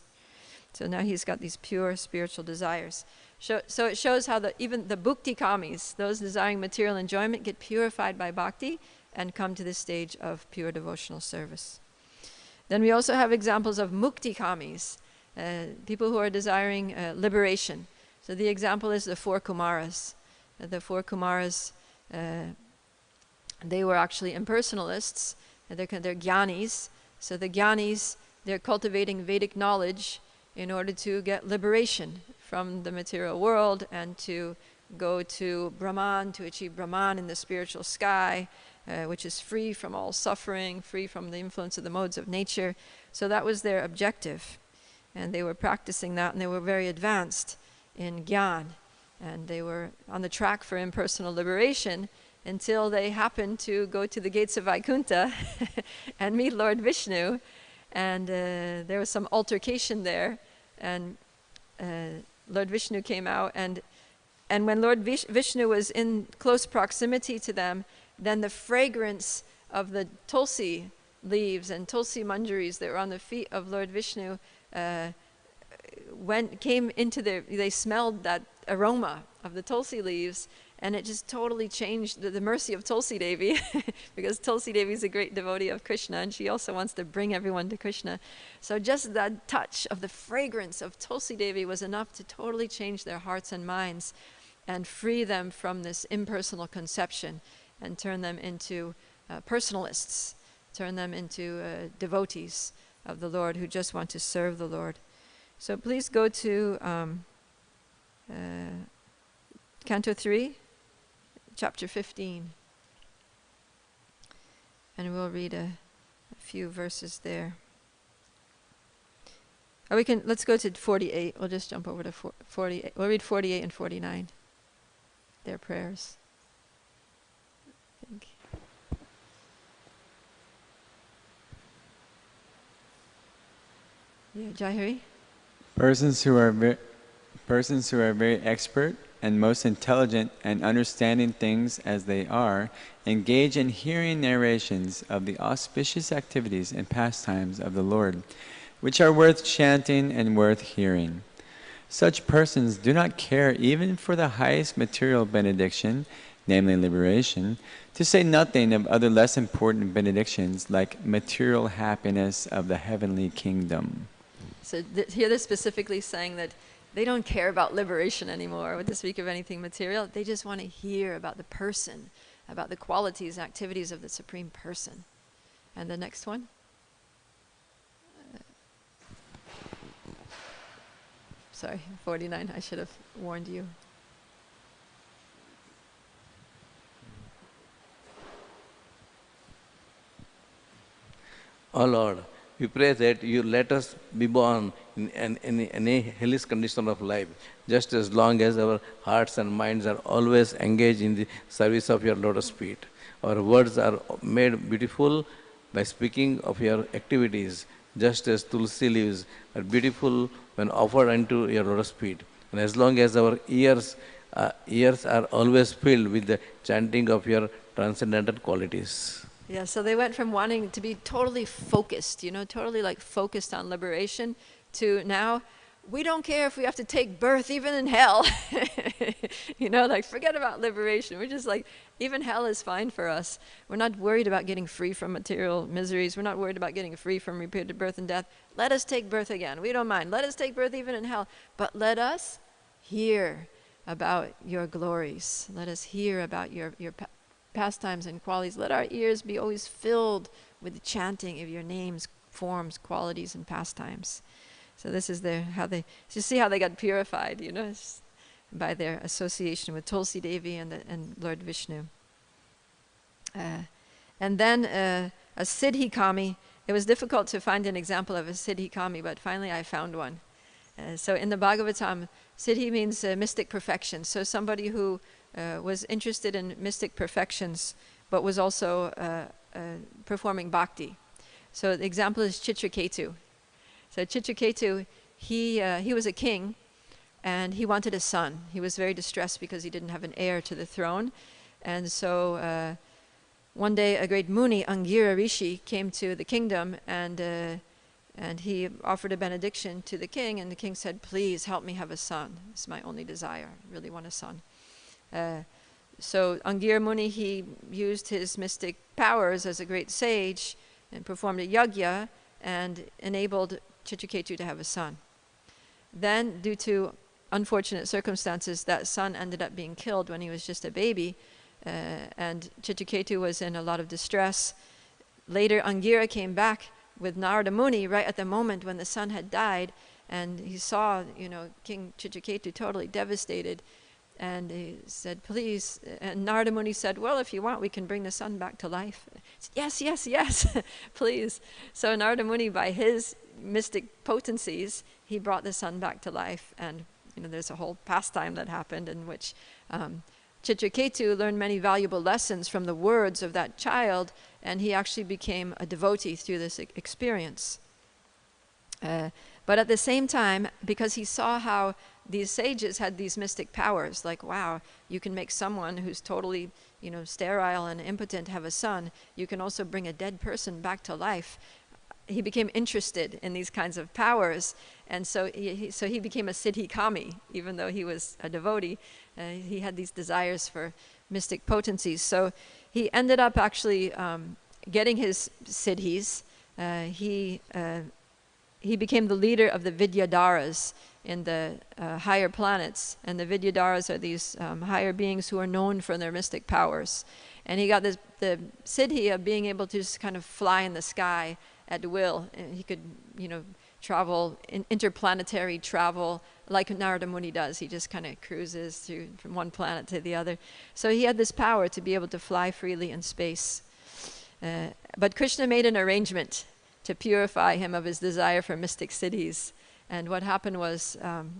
So now he's got these pure spiritual desires. So it shows how even the bhukti kamis, those desiring material enjoyment, get purified by bhakti and come to this stage of pure devotional service. Then we also have examples of mukti kamis, people who are desiring liberation. So the example is the four Kumaras. The four Kumaras, they were actually impersonalists. They're jnanis. So the jnanis, they're cultivating Vedic knowledge in order to get liberation from the material world and to go to Brahman, to achieve Brahman in the spiritual sky, which is free from all suffering, free from the influence of the modes of nature. So that was their objective. And they were practicing that, and they were very advanced in Gyan. And they were on the track for impersonal liberation until they happened to go to the gates of Vaikuntha and meet Lord Vishnu. And there was some altercation there. And Lord Vishnu came out, and when Lord Vishnu was in close proximity to them, then the fragrance of the tulsi leaves and tulsi manjaris that were on the feet of Lord Vishnu they smelled that aroma of the tulsi leaves, and it just totally changed the mercy of Tulsi Devi, because Tulsi Devi is a great devotee of Krishna, and she also wants to bring everyone to Krishna. So just that touch of the fragrance of Tulsi Devi was enough to totally change their hearts and minds and free them from this impersonal conception and turn them into personalists, turn them into devotees of the Lord who just want to serve the Lord. So please go to Canto 3, Chapter 15, and we'll read a few verses there. Or let's go to 48. We'll just jump over to 48. We'll read 48 and 49. Their prayers. I think. Yeah, Jai Persons who are very expert and most intelligent and understanding things as they are, engage in hearing narrations of the auspicious activities and pastimes of the Lord, which are worth chanting and worth hearing. Such persons do not care even for the highest material benediction, namely liberation, to say nothing of other less important benedictions like material happiness of the heavenly kingdom. So here they're specifically saying that they don't care about liberation anymore when they speak of anything material. They just want to hear about the person, about the qualities and activities of the Supreme Person. And the next one? Sorry, 49. I should have warned you. Oh Lord, we pray that you let us be born in a hellish condition of life, just as long as our hearts and minds are always engaged in the service of your lotus feet. Our words are made beautiful by speaking of your activities, just as tulsi leaves are beautiful when offered unto your lotus feet. And as long as our ears ears are always filled with the chanting of your transcendental qualities. Yeah, so they went from wanting to be totally focused, totally like focused on liberation, to now, we don't care if we have to take birth even in hell. Like forget about liberation. We're just like, even hell is fine for us. We're not worried about getting free from material miseries. We're not worried about getting free from repeated birth and death. Let us take birth again. We don't mind. Let us take birth even in hell. But let us hear about your glories. Let us hear about your pastimes and qualities. Let our ears be always filled with the chanting of your names, forms, qualities, and pastimes. So this is how they, you see how they got purified, by their association with Tulsi Devi and Lord Vishnu. And then a Siddhi Kami, it was difficult to find an example of a Siddhi Kami, but finally I found one. So in the Bhagavatam, Siddhi means mystic perfection. So somebody who was interested in mystic perfections, but was also performing bhakti. So the example is Chitraketu. So Chitraketu, he was a king, and he wanted a son. He was very distressed because he didn't have an heir to the throne. And so one day a great Muni, Angira Rishi, came to the kingdom, and he offered a benediction to the king, and the king said, please help me have a son. It's my only desire. I really want a son. So Angira Muni, he used his mystic powers as a great sage and performed a yajna and enabled Chitraketu to have a son. Then, due to unfortunate circumstances, that son ended up being killed when he was just a baby, and Chitraketu was in a lot of distress. Later, Angira came back with Narada Muni right at the moment when the son had died, and he saw, King Chitraketu totally devastated, and he said, please, and Narada Muni said, well, if you want, we can bring the son back to life. He said, yes, please. So Narada Muni, by his mystic potencies, he brought the son back to life, and there's a whole pastime that happened in which Chitraketu learned many valuable lessons from the words of that child, and he actually became a devotee through this experience. But at the same time, because he saw how these sages had these mystic powers, like, wow, you can make someone who's totally, sterile and impotent have a son. You can also bring a dead person back to life. He became interested in these kinds of powers, and so he became a Siddhi Kami, even though he was a devotee. He had these desires for mystic potencies. So he ended up actually getting his siddhis. He became the leader of the Vidyadharas in the higher planets, and the Vidyadharas are these higher beings who are known for their mystic powers. And he got the siddhi of being able to just kind of fly in the sky at will. And he could, travel, interplanetary travel, like Narada Muni does. He just kind of cruises from one planet to the other. So he had this power to be able to fly freely in space. But Krishna made an arrangement to purify him of his desire for mystic siddhis. And what happened was,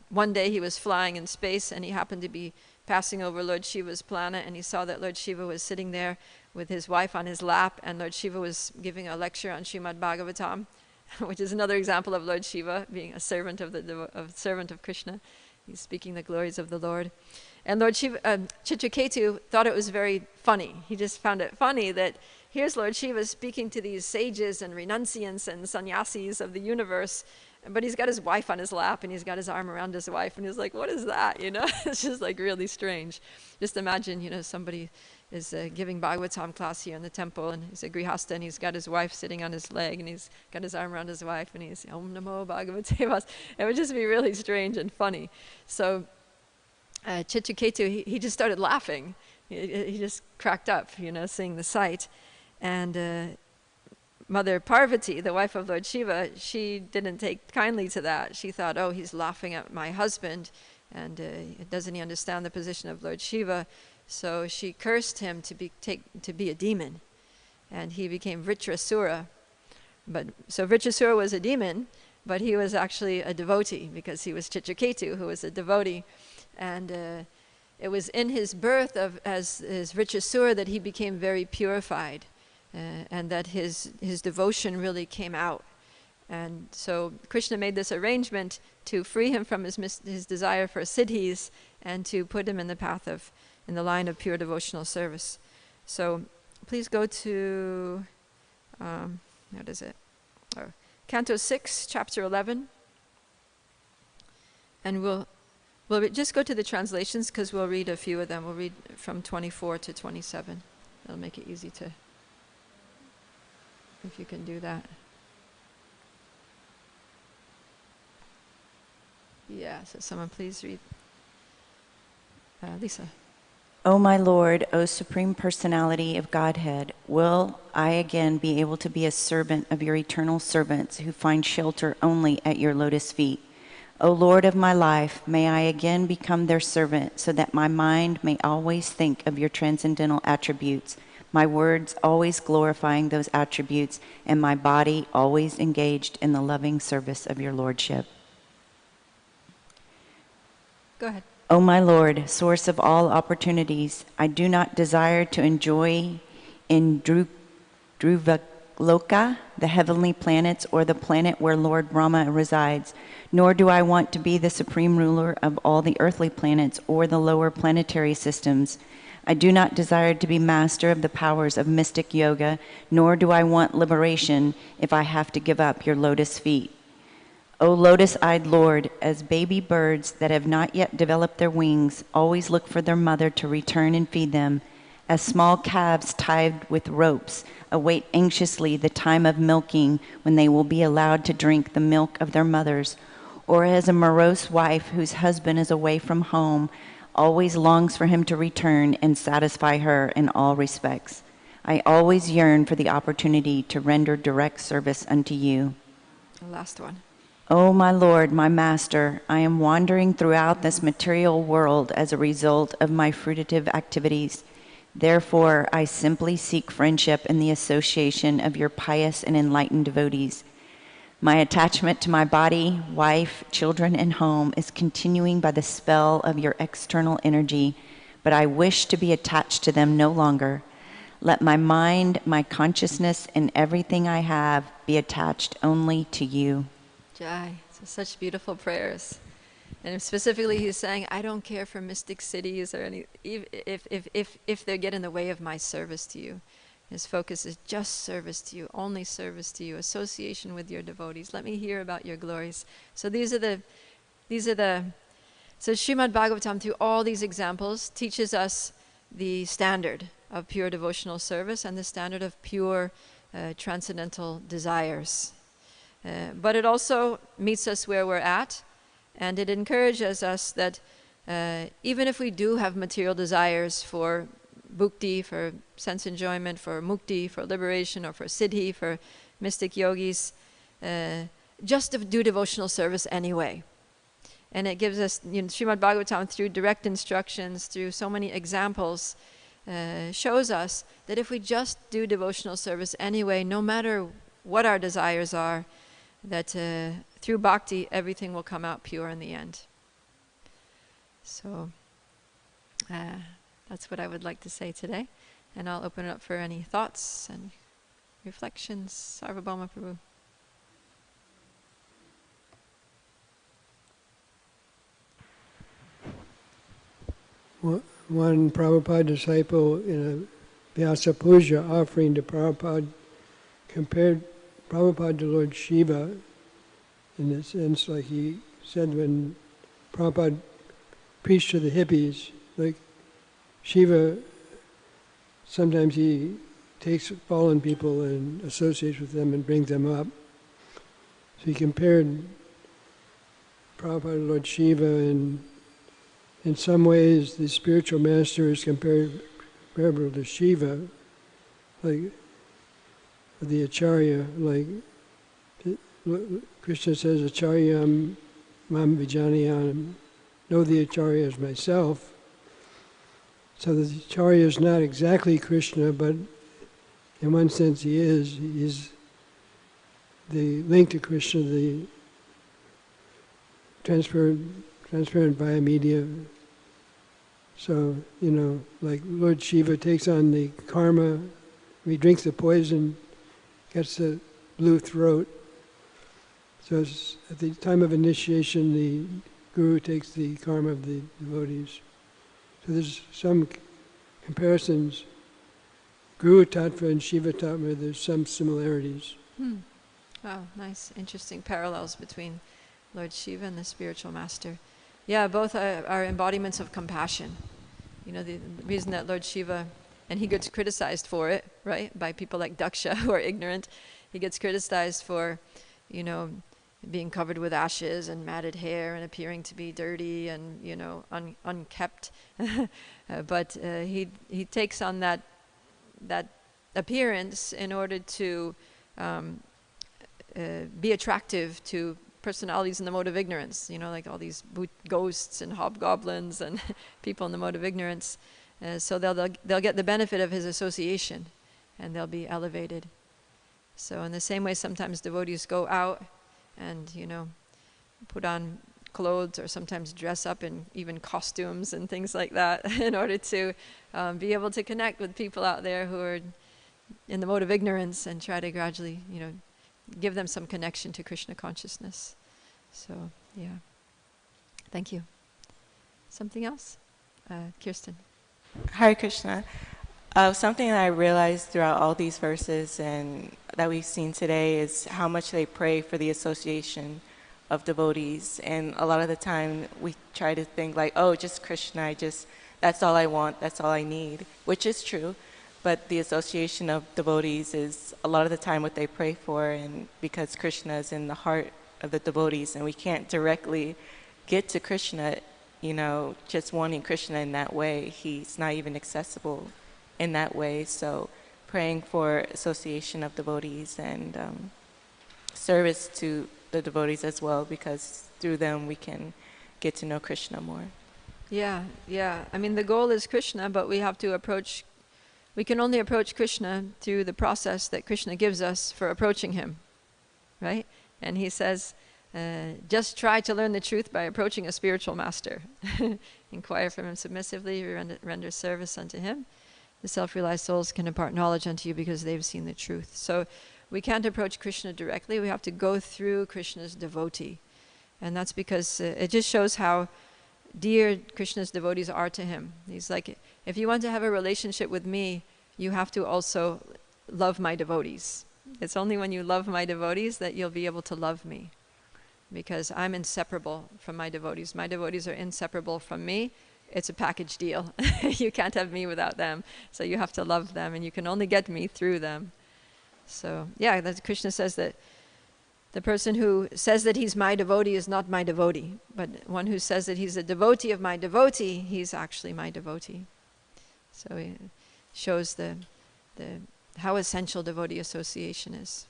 one day he was flying in space, and he happened to be passing over Lord Shiva's planet, and he saw that Lord Shiva was sitting there with his wife on his lap, and Lord Shiva was giving a lecture on Srimad Bhagavatam, which is another example of Lord Shiva being a servant of Krishna. He's speaking the glories of the Lord. And Lord Shiva, Chitraketu thought it was very funny. He just found it funny that here's Lord Shiva speaking to these sages and renunciants and sannyasis of the universe, but he's got his wife on his lap, and he's got his arm around his wife, and he's like, what is that, It's just like really strange. Just imagine, somebody is giving Bhagavatam class here in the temple, and he's a grihasta, and he's got his wife sitting on his leg, and he's got his arm around his wife, and he's Om Namo Bhagavate Vas. It would just be really strange and funny. So Chitraketu, he just started laughing. He just cracked up, seeing the sight. And Mother Parvati, the wife of Lord Shiva, she didn't take kindly to that. She thought, oh, he's laughing at my husband, and doesn't he understand the position of Lord Shiva? So she cursed him to be a demon, and he became Vritrasura. So Vritrasura was a demon, but he was actually a devotee, because he was Chitraketu, who was a devotee. And it was in his birth as Vritrasura that he became very purified. And that his devotion really came out. And so Krishna made this arrangement to free him from his desire for siddhis and to put him in the line of pure devotional service. So please go to, what is it? Canto 6, chapter 11. And we'll just go to the translations because we'll read a few of them. We'll read from 24 to 27. That'll make it easy to, if you can do that. Yeah, so someone please read. Lisa. O my Lord, O Supreme Personality of Godhead, will I again be able to be a servant of your eternal servants who find shelter only at your lotus feet? O Lord of my life, may I again become their servant so that my mind may always think of your transcendental attributes, my words always glorifying those attributes, and my body always engaged in the loving service of your Lordship. Go ahead. O my Lord, source of all opportunities, I do not desire to enjoy in Dhruvaloka, the heavenly planets, or the planet where Lord Brahma resides, nor do I want to be the supreme ruler of all the earthly planets or the lower planetary systems. I do not desire to be master of the powers of mystic yoga, nor do I want liberation if I have to give up your lotus feet. O lotus-eyed Lord, as baby birds that have not yet developed their wings always look for their mother to return and feed them, as small calves tied with ropes await anxiously the time of milking when they will be allowed to drink the milk of their mothers, or as a morose wife whose husband is away from home always longs for him to return and satisfy her in all respects. I always yearn for the opportunity to render direct service unto you. The last one. O my Lord, my Master, I am wandering throughout this material world as a result of my fruitive activities. Therefore, I simply seek friendship and the association of your pious and enlightened devotees. My attachment to my body, wife, children, and home is continuing by the spell of your external energy, but I wish to be attached to them no longer. Let my mind, my consciousness, and everything I have be attached only to you. Jai. So such beautiful prayers. And specifically he's saying, I don't care for mystic cities or any, if they get in the way of my service to you. His focus is just service to you, only service to you, association with your devotees. Let me hear about your glories. So so Srimad Bhagavatam, through all these examples, teaches us the standard of pure devotional service and the standard of pure transcendental desires. But it also meets us where we're at, and it encourages us that even if we do have material desires for bhukti, for sense enjoyment, for mukti, for liberation, or for siddhi, for mystic yogis, just to do devotional service anyway. And it gives us, Srimad Bhagavatam, through direct instructions, through so many examples, shows us that if we just do devotional service anyway, no matter what our desires are, that through bhakti, everything will come out pure in the end. So that's what I would like to say today. And I'll open it up for any thoughts and reflections. Sarvabhauma Prabhu. One Prabhupada disciple in a Vyasa Puja offering to Prabhupada compared Prabhupada to Lord Shiva, in the sense, like he said when Prabhupada preached to the hippies, like Shiva, sometimes he takes fallen people and associates with them and brings them up. So he compared Prabhupada to Lord Shiva, and in some ways the spiritual master is comparable to Shiva, like the Acharya, like Krishna says, Acharyam mam vijanayam, know the Acharya as myself. So the Acharya is not exactly Krishna, but in one sense he is. He's the link to Krishna, the transparent via media. So, like Lord Shiva takes on the karma, he drinks the poison, gets the blue throat. So at the time of initiation, the guru takes the karma of the devotees. So there's some comparisons. Guru Tattva and Shiva Tattva, there's some similarities. Wow, nice, interesting parallels between Lord Shiva and the spiritual master. Yeah, both are embodiments of compassion. You know, the reason that Lord Shiva, and he gets criticized for it, right, by people like Daksha who are ignorant. He gets criticized for, you know, being covered with ashes and matted hair and appearing to be dirty and, you know, unkept. But he takes on that appearance in order to be attractive to personalities in the mode of ignorance, you know, like all these ghosts and hobgoblins and people in the mode of ignorance. So they'll get the benefit of his association, and they'll be elevated. So in the same way, sometimes devotees go out and, you know, put on clothes or sometimes dress up in even costumes and things like that in order to be able to connect with people out there who are in the mode of ignorance and try to gradually, you know, give them some connection to Krishna consciousness. So, yeah. Thank you. Something else? Kirsten. Hare Krishna. Something that I realized throughout all these verses and that we've seen today is how much they pray for the association of devotees. And a lot of the time we try to think like, oh, just Krishna, that's all I want, that's all I need, which is true. But the association of devotees is a lot of the time what they pray for, and because Krishna is in the heart of the devotees and we can't directly get to Krishna, you know, just wanting Krishna in that way. He's not even accessible in that way. So praying for association of devotees and service to the devotees as well, because through them we can get to know Krishna more. Yeah. I mean, the goal is Krishna, but we can only approach Krishna through the process that Krishna gives us for approaching him, right? And he says, just try to learn the truth by approaching a spiritual master. Inquire from him submissively, render service unto him. The self-realized souls can impart knowledge unto you because they've seen the truth. So we can't approach Krishna directly. We have to go through Krishna's devotee. And that's because it just shows how dear Krishna's devotees are to him. He's like, if you want to have a relationship with me, you have to also love my devotees. It's only when you love my devotees that you'll be able to love me, because I'm inseparable from my devotees. My devotees are inseparable from me. It's a package deal. You can't have me without them. So you have to love them, and you can only get me through them. So yeah, Krishna says that the person who says that he's my devotee is not my devotee, but one who says that he's a devotee of my devotee, he's actually my devotee. So it shows how essential devotee association is.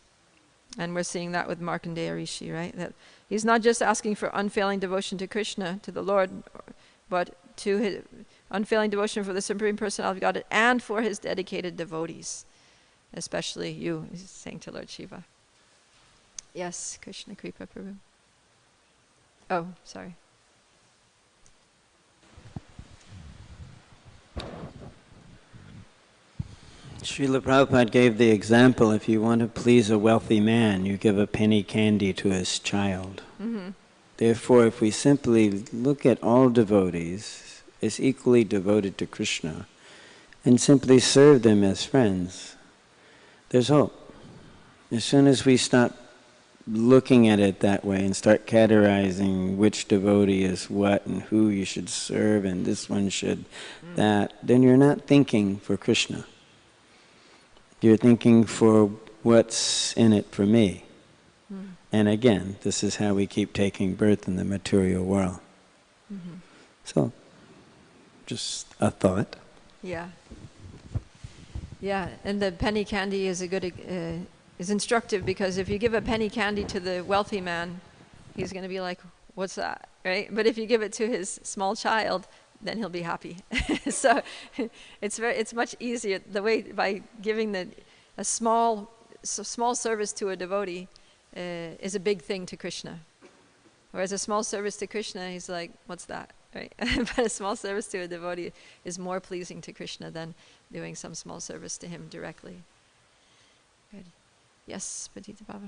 And we're seeing that with Markandeya Rishi, right? That he's not just asking for unfailing devotion to Krishna, to the Lord, but to his unfailing devotion for the Supreme Personality of Godhead and for his dedicated devotees, especially you, he's saying to Lord Shiva. Yes, Krishna Kripa Prabhu. Oh, sorry. Srila Prabhupada gave the example, if you want to please a wealthy man, you give a penny candy to his child. Mm-hmm. Therefore, if we simply look at all devotees as equally devoted to Krishna and simply serve them as friends, there's hope. As soon as we stop looking at it that way and start categorizing which devotee is what and who you should serve and this one should that, then you're not thinking for Krishna. You're thinking for what's in it for me. And again, this is how we keep taking birth in the material world. Mm-hmm. So, just a thought. Yeah. Yeah, and the penny candy is is instructive, because if you give a penny candy to the wealthy man, he's going to be like, what's that, right? But if you give it to his small child, then he'll be happy. So it's much easier by giving a small service to a devotee is a big thing to Krishna. Whereas a small service to Krishna, he's like, what's that, right? But a small service to a devotee is more pleasing to Krishna than doing some small service to him directly. Good. Yes, Petita Baba.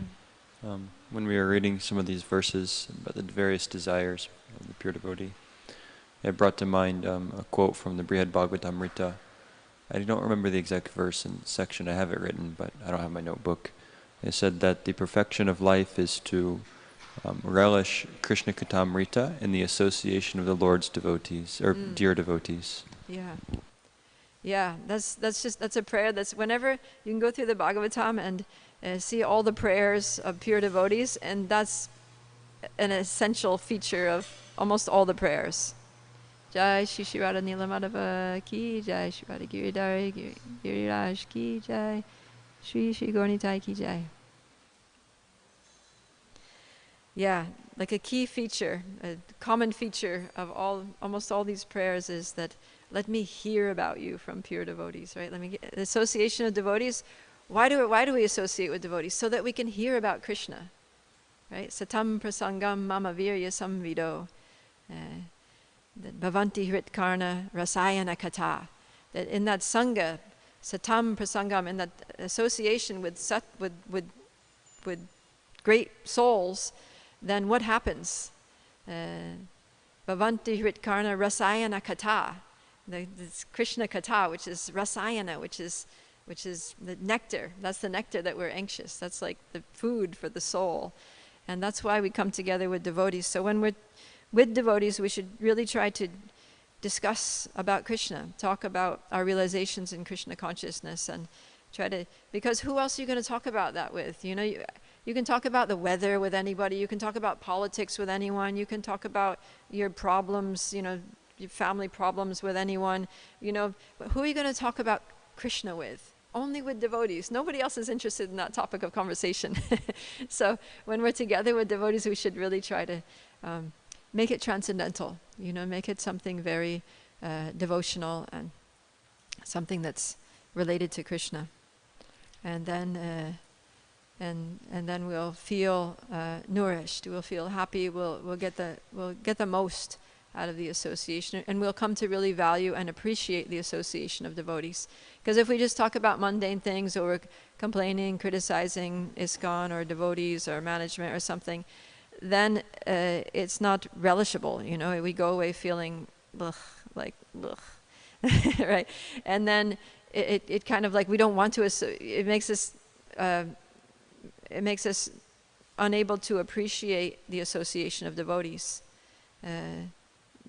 When we were reading some of these verses about the various desires of the pure devotee, it brought to mind a quote from the Bhagavatam. I don't remember the exact verse and section. I have it written, but I don't have my notebook. It said that the perfection of life is to relish Krishna Katamrita in the association of the Lord's devotees, or dear devotees. Yeah. Yeah, that's a prayer that's whenever you can go through the Bhagavatam and see all the prayers of pure devotees, and that's an essential feature of almost all the prayers. Jai Shri Shri Radha Nilamadava ki Jai, Shri Radha Giridhari Giriraj ki Jai, Shri Shri Gaurnitai ki Jai. Yeah, like a key feature, a common feature of almost all these prayers is that let me hear about you from pure devotees, right? Let me get the association of devotees. Why do we associate with devotees? So that we can hear about Krishna, right? Satam prasangam mama virya samvido. Bhavanti hritkarna rasayana kata. That in that sangha, satam prasangam, in that association with great souls, then what happens? Bhavanti hritkarna rasayana kata. This Krishna kata, which is rasayana, which is the nectar. That's the nectar that we're anxious. That's like the food for the soul. And that's why we come together with devotees. So when we're with devotees, we should really try to discuss about Krishna, talk about our realizations in Krishna consciousness, and try to, because who else are you going to talk about that with? You know, you can talk about the weather with anybody, you can talk about politics with anyone, you can talk about your problems, you know, your family problems with anyone, you know, but who are you going to talk about Krishna with? Only with devotees. Nobody else is interested in that topic of conversation. So when we're together with devotees, we should really try to make it transcendental, you know, make it something very devotional and something that's related to Krishna. And then we'll feel nourished, we'll feel happy, we'll get the most out of the association, and we'll come to really value and appreciate the association of devotees. Because if we just talk about mundane things, or we're complaining, criticizing ISKCON or devotees or management or something, then it's not relishable, you know. We go away feeling ugh, like ugh, right? And then it kind of like we don't want to. It makes us unable to appreciate the association of devotees.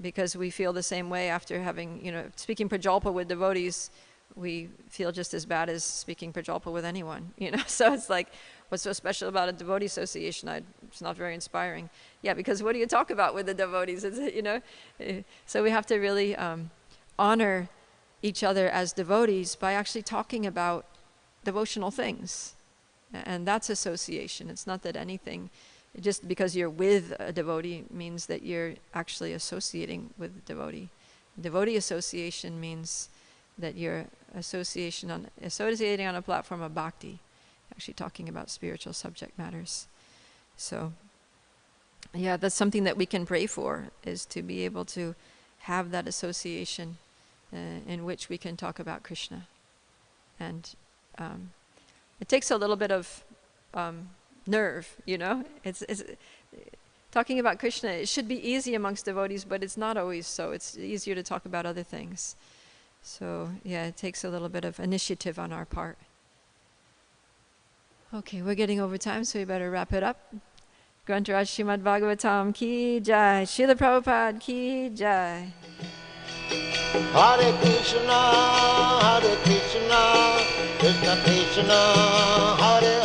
Because we feel the same way after having, you know, speaking prajalpa with devotees, we feel just as bad as speaking prajalpa with anyone, you know. So it's like, what's so special about a devotee association? It's not very inspiring. Yeah, because what do you talk about with the devotees? Is it, you know? So we have to really honor each other as devotees by actually talking about devotional things. And that's association. It's not that anything, just because you're with a devotee means that you're actually associating with a devotee. Devotee association means that you're associating on a platform of bhakti, actually talking about spiritual subject matters. So, yeah, that's something that we can pray for, is to be able to have that association in which we can talk about Krishna. And it takes a little bit of nerve, you know. It's talking about Krishna, it should be easy amongst devotees, but it's not always so. It's easier to talk about other things. So yeah, it takes a little bit of initiative on our part. Okay, we're getting over time, so we better wrap it up. Grantaraj Srimad Bhagavatam ki jai, Srila Prabhupada ki jai. Hare Krishna, Krishna Krishna, Hare